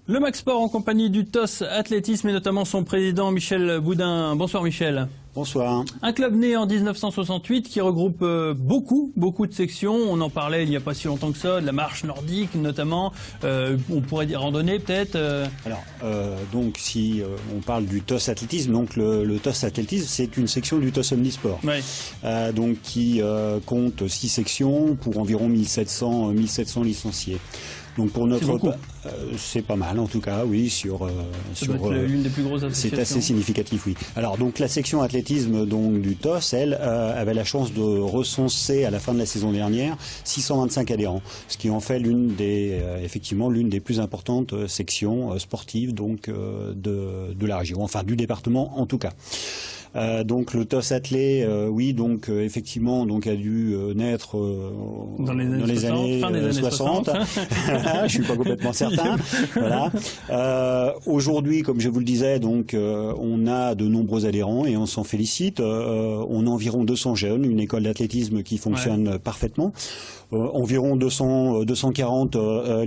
Le Max Sport en compagnie du TOS Athlétisme et notamment son président Michel Boudin. Bonsoir Michel. Bonsoir. Un club né en 1968 qui regroupe beaucoup de sections. On en parlait il n'y a pas si longtemps que ça, de la marche nordique notamment. On pourrait dire randonnée peut-être. Alors, donc si on parle du TOS Athlétisme, donc le TOS Athlétisme, c'est une section du TOS Omnisport. Ouais. Donc qui compte 6 sections pour environ 1700 licenciés. Donc pour notre c'est pas mal en tout cas, oui, sur l'une des plus grosses associations. C'est assez significatif, oui. Alors donc la section athlétisme donc du TOS, elle avait la chance de recenser à la fin de la saison dernière 625 adhérents, ce qui en fait effectivement l'une des plus importantes sections sportives donc de la région, enfin du département en tout cas. Donc le TOS Athlé, oui, donc effectivement, donc a dû naître dans les années 60. Je suis pas complètement certain. Voilà. Aujourd'hui, comme je vous le disais, donc on a de nombreux adhérents et on s'en félicite. On a environ 200 jeunes, une école d'athlétisme qui fonctionne parfaitement. Environ 240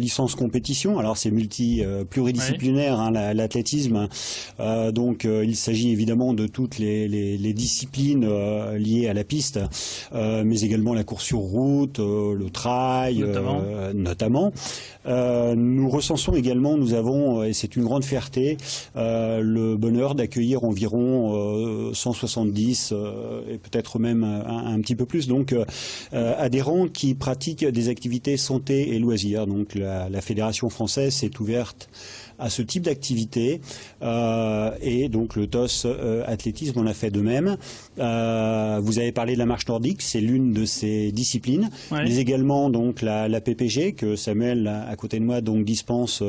licences compétition. Alors c'est pluridisciplinaire, hein, l'athlétisme. Donc il s'agit évidemment de toutes les disciplines liées à la piste, mais également la course sur route, le trail, notamment. Nous recensons également, nous avons, et c'est une grande fierté, le bonheur d'accueillir environ 170 et peut-être même un petit peu plus, donc adhérents qui pratiquent des activités santé et loisirs. Donc la fédération française s'est ouverte à ce type d'activité et donc le TOS athlétisme en a fait de même. Vous avez parlé de la marche nordique, c'est l'une de ces disciplines, mais également donc la PPG que Samuel à côté de moi donc dispense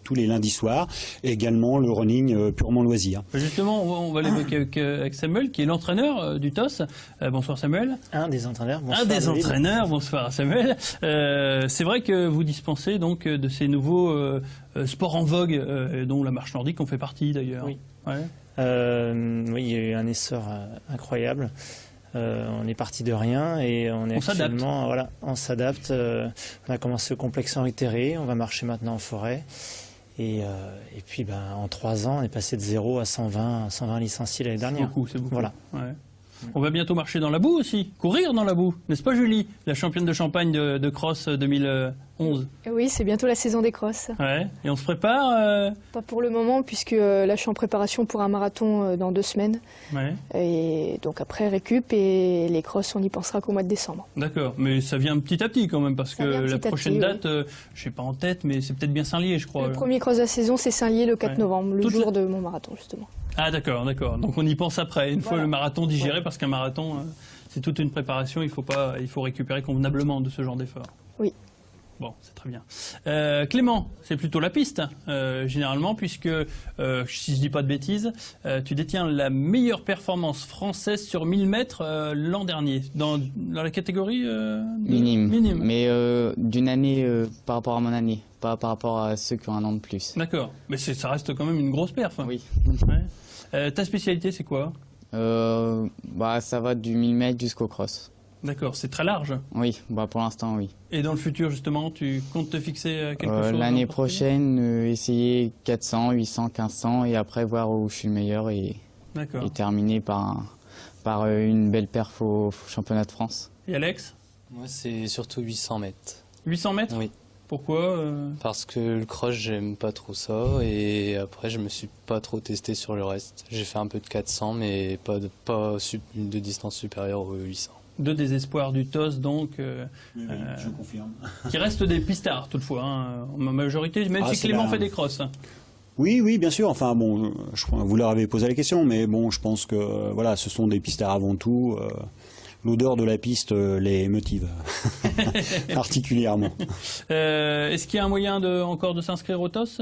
tous les lundis soirs, et également le running purement loisir. Justement, on va l'évoquer avec Samuel qui est l'entraîneur du TOS. Bonsoir Samuel. Un des entraîneurs. Bonsoir. Un des entraîneurs. Bonsoir Samuel. C'est vrai que vous dispensez donc de ces nouveaux sports en vogue, dont la marche nordique en fait partie d'ailleurs. Oui. Ouais. Oui, il y a eu un essor incroyable. On est parti de rien et on actuellement, voilà, on s'adapte. On a commencé au complexe Henri Terré, on va marcher maintenant en forêt. Et puis en 3 ans, on est passé de 0 à 120 licenciés l'année dernière. C'est beaucoup. Voilà. Ouais. On va bientôt marcher dans la boue aussi, courir dans la boue, n'est-ce pas Julie, la championne de Champagne de cross 2011? Oui, c'est bientôt la saison des crosses. Ouais. Et on se prépare Pas pour le moment, puisque là je suis en préparation pour un marathon dans 2 semaines. Ouais. Et donc après récup, et les crosses on n'y pensera qu'au mois de décembre. D'accord, mais ça vient petit à petit quand même, parce que la prochaine date, je sais pas en tête, mais c'est peut-être bien Saint-Lié, je crois. Le premier cross de la saison, c'est Saint-Lié le 4 novembre, le jour de mon marathon justement. Ah d'accord. Donc on y pense après, une fois le marathon digéré, parce qu'un marathon, c'est toute une préparation, il faut récupérer convenablement de ce genre d'effort. Oui. Bon, c'est très bien. Clément, c'est plutôt la piste, généralement, puisque, si je dis pas de bêtises, tu détiens la meilleure performance française sur 1000 mètres l'an dernier, dans la catégorie minime. Mais d'une année par rapport à mon année, pas par rapport à ceux qui ont un an de plus. D'accord, mais ça reste quand même une grosse perf. Oui. Ouais. Ta spécialité, c'est quoi? Ça va du 1000 mètres jusqu'au cross. D'accord, c'est très large. Oui, pour l'instant, oui. Et dans le futur, justement, tu comptes te fixer quelque chose? L'année prochaine, essayer 400, 800, 1500 et après voir où je suis le meilleur et terminer par une belle perf au championnat de France. Et Alex? Moi, c'est surtout 800 mètres. 800 mètres? Oui. Pourquoi Parce que le cross, j'aime pas trop ça et après, je me suis pas trop testé sur le reste. J'ai fait un peu de 400, mais pas de distance supérieure aux 800. 2 des espoirs du TOS, donc, je confirme. Qui restent des pistards, toutefois, hein, en majorité, même si Clément fait des crosses. Oui, bien sûr. Enfin bon, vous leur avez posé la question, mais bon, je pense que voilà, ce sont des pistards avant tout. L'odeur de la piste les motive particulièrement. Est-ce qu'il y a un moyen encore de s'inscrire au TOS?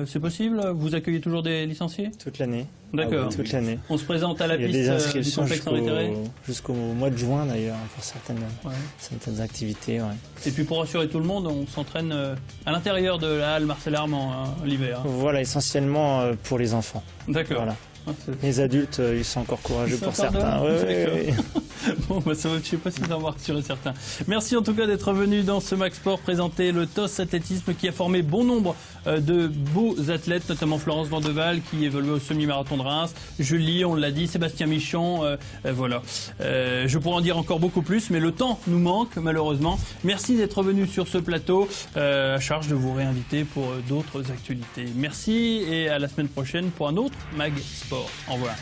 C'est possible? Vous accueillez toujours des licenciés? Toute l'année. D'accord. Toute l'année. On se présente à la piste du complexe Henri Terré jusqu'au mois de juin d'ailleurs pour certaines activités. Ouais. Et puis pour rassurer tout le monde, on s'entraîne à l'intérieur de la halle Marcel Armand l'hiver. Voilà, essentiellement pour les enfants. D'accord. Voilà. Les adultes, ils sont encore courageux pour certains. Bon, bah, ça va, je sais pas si ça va rassurer certains. Merci en tout cas d'être venu dans ce Max Sport présenter le TOS athlétisme qui a formé bon nombre de beaux athlètes, notamment Florence Vandeval qui évolue au semi-marathon de Reims, Julie, on l'a dit, Sébastien Michon, voilà. Je pourrais en dire encore beaucoup plus, mais le temps nous manque malheureusement. Merci d'être venu sur ce plateau. À charge de vous réinviter pour d'autres actualités. Merci et à la semaine prochaine pour un autre Mag Sport. Au revoir.